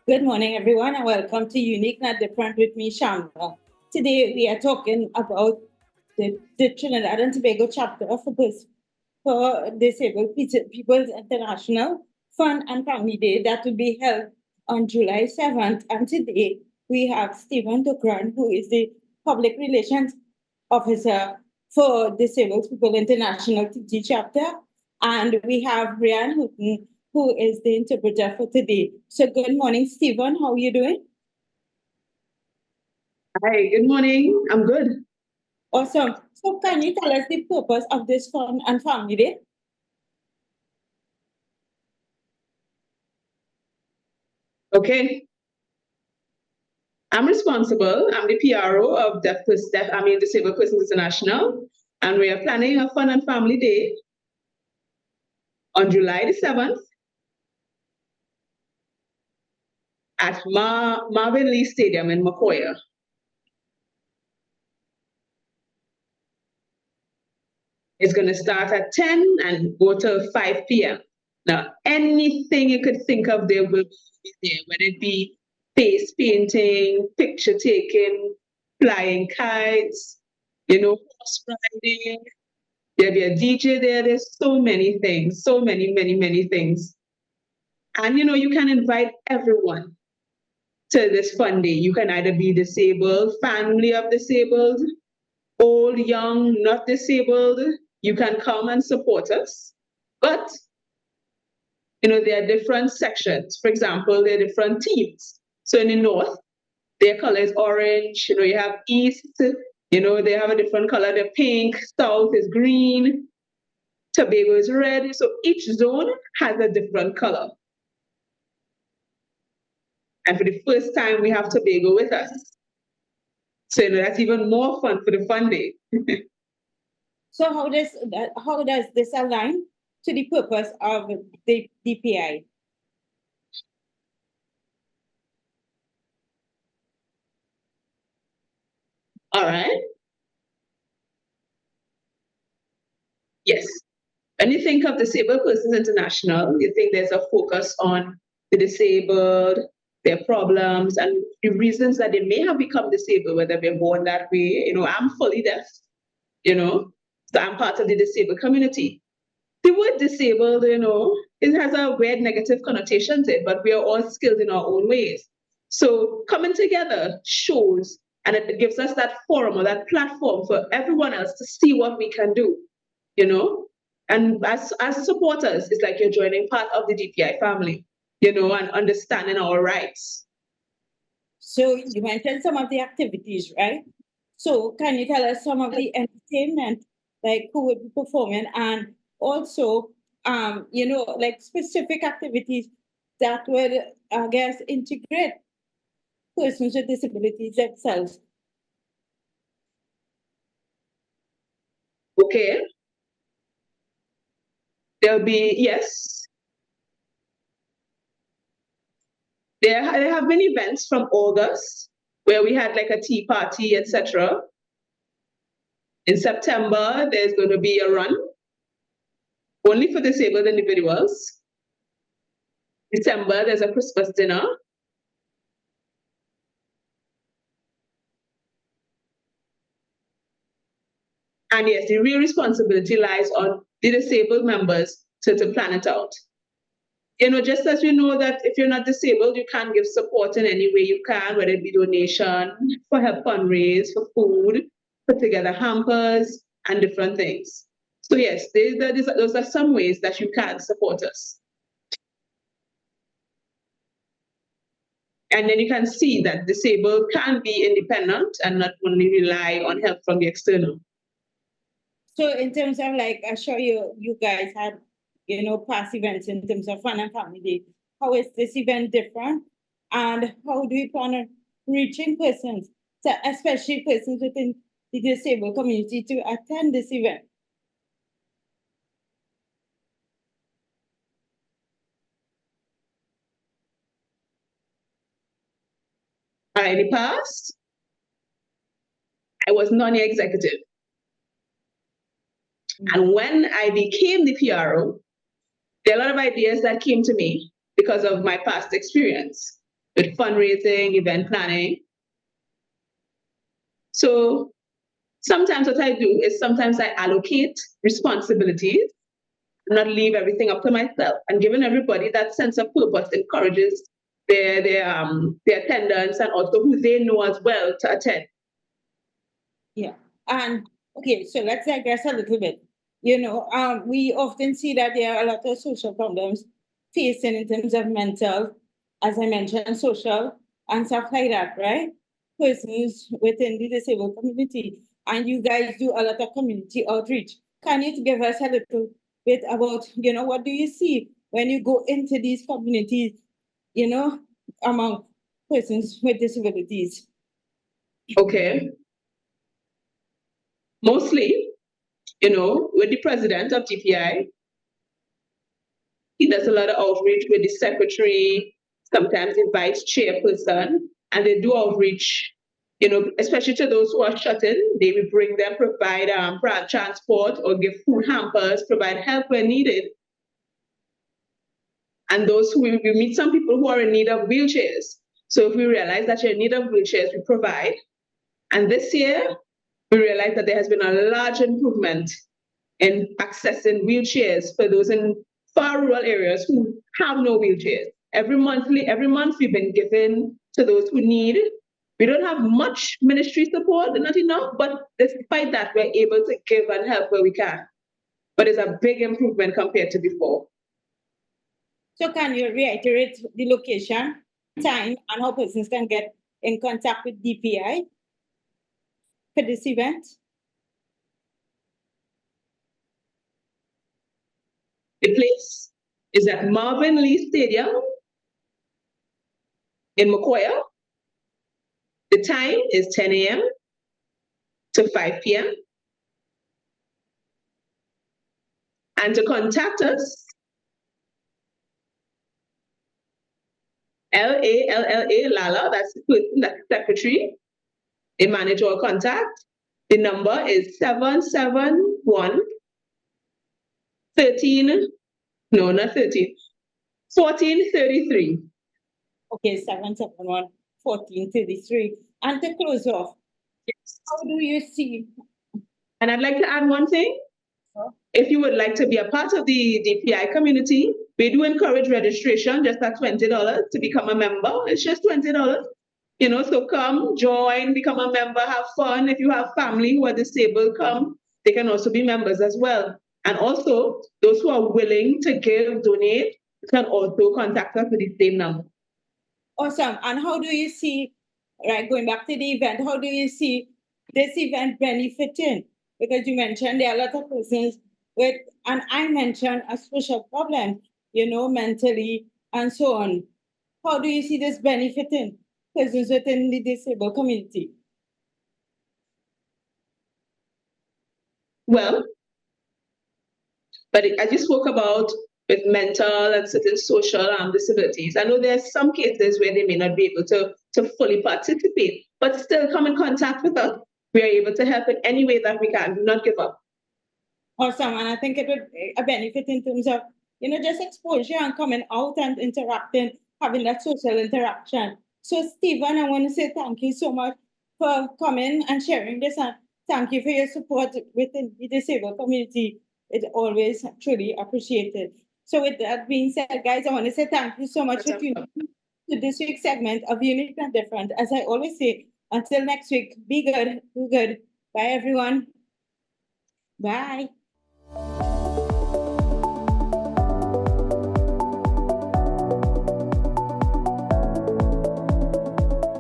Good morning, everyone, and welcome to Unique Not Different with me, Shamla. Today, we are talking about the Trinidad and Tobago chapter for Disabled People's International Fun and Family Day that will be held on July 7th. And today, we have Stephen Dukran, who is the Public Relations Officer for Disabled People International TT chapter. And we have Brian Houghton, who is the interpreter for today. So good morning, Stephen. How are you doing? Hi, good morning. I'm good. Awesome. So can you tell us the purpose of this Fun and Family Day? Okay. I'm responsible. I'm the PRO of Disabled Persons International, and we are planning a fun and family day on July the 7th at Marvin Lee Stadium in Macoya. It's going to start at 10 and go to 5 p.m. Now, anything you could think of, there will be there, whether it be face painting, picture taking, flying kites, horse riding. There'll be a DJ there. There's so many things, so many things. And you can invite everyone to this fun day. You can either be disabled, family of disabled, old, young, not disabled. You can come and support us. But there are different sections. For example, there are different teams. So in the north, their color is orange. You have east, they have a different color. They're pink. South is green. Tobago is red. So each zone has a different color. And for the first time, we have Tobago with us. So that's even more fun for the fun day. So how does this align to the purpose of the DPI? All right. Yes. When you think of Disabled Persons International, you think there's a focus on the disabled, their problems, and the reasons that they may have become disabled, whether they're born that way. I'm fully deaf, so I'm part of the disabled community. The word disabled, it has a weird negative connotation to it, but we are all skilled in our own ways. So coming together shows, and it gives us that forum or that platform for everyone else to see what we can do, And as supporters, it's like you're joining part of the DPI family, and understanding our rights. So you mentioned some of the activities, right? So can you tell us some of the entertainment, like who would be performing, and also, like specific activities that would, I guess, integrate persons with disabilities themselves? Okay. There'll be, yes. There have been events from August where we had like a tea party, etc. In September, there's going to be a run only for disabled individuals. December, there's a Christmas dinner. And yes, the real responsibility lies on the disabled members to plan it out. Just as you know that if you're not disabled, you can give support in any way you can, whether it be donation, for help fundraise, for food, put together hampers, and different things. So yes, those are some ways that you can support us. And then you can see that disabled can be independent and not only rely on help from the external. So in terms of like, I'm sure you guys had, past events in terms of fun and family day. How is this event different? And how do you plan on reaching persons, so especially persons within the disabled community, to attend this event? In the past, I was non-executive. And when I became the PRO, there are a lot of ideas that came to me because of my past experience. with fundraising, event planning. So sometimes what I do is sometimes I allocate responsibilities, not leave everything up to myself. And giving everybody that sense of purpose encourages their attendance and also who they know as well to attend. Yeah. And okay, so let's digress a little bit. We often see that there are a lot of social problems facing in terms of mental, as I mentioned, social and stuff like that, right? Persons within the disabled community. And you guys do a lot of community outreach. Can you give us a little bit about, what do you see when you go into these communities, among persons with disabilities? Okay. Mostly, with the president of DPI, he does a lot of outreach with the secretary, sometimes invites chairperson, and they do outreach, especially to those who are shut in. They will bring them, provide transport or give food hampers, provide help where needed. And those who we meet some people who are in need of wheelchairs. So if we realize that you're in need of wheelchairs, we provide. And this year, we realized that there has been a large improvement in accessing wheelchairs for those in far rural areas who have no wheelchairs. Every month we've been giving to those who need. We don't have much ministry support, not enough, but despite that, we're able to give and help where we can. But it's a big improvement compared to before. So can you reiterate the location, time, and how persons can get in contact with DPI for this event? The place is at Marvin Lee Stadium in Mokoya. The time is 10 a.m. to 5 p.m. And to contact us, Lalla, Lala, that's the person, that's the secretary. They manage our contact. The number is 771 13, no, not 13, 1433. Okay, 771 1433. And to close off, yes, how do you see? And I'd like to add one thing. If you would like to be a part of the DPI community, we do encourage registration just at $20 to become a member. It's just $20. So come, join, become a member, have fun. If you have family who are disabled, come. They can also be members as well. And also, those who are willing to give, donate, can also contact us with the same number. Awesome. And how do you see, right, going back to the event, how do you see this event benefiting? Because you mentioned there are a lot of persons with, and I mentioned a social problem, mentally and so on. How do you see this benefiting persons within the disabled community? Well, but as you spoke about with mental and certain social disabilities, I know there's some cases where they may not be able to fully participate, but still come in contact with us. We are able to help in any way that we can. Do not give up. Awesome. And I think it would be a benefit in terms of, just exposure and coming out and interacting, having that social interaction. So, Stephen, I want to say thank you so much for coming and sharing this. And thank you for your support within the disabled community. It's always truly appreciated. So, with that being said, guys, I want to say thank you so much for tuning in to this week's segment of Unique and Different. As I always say, until next week, be good, do good. Bye, everyone. Bye.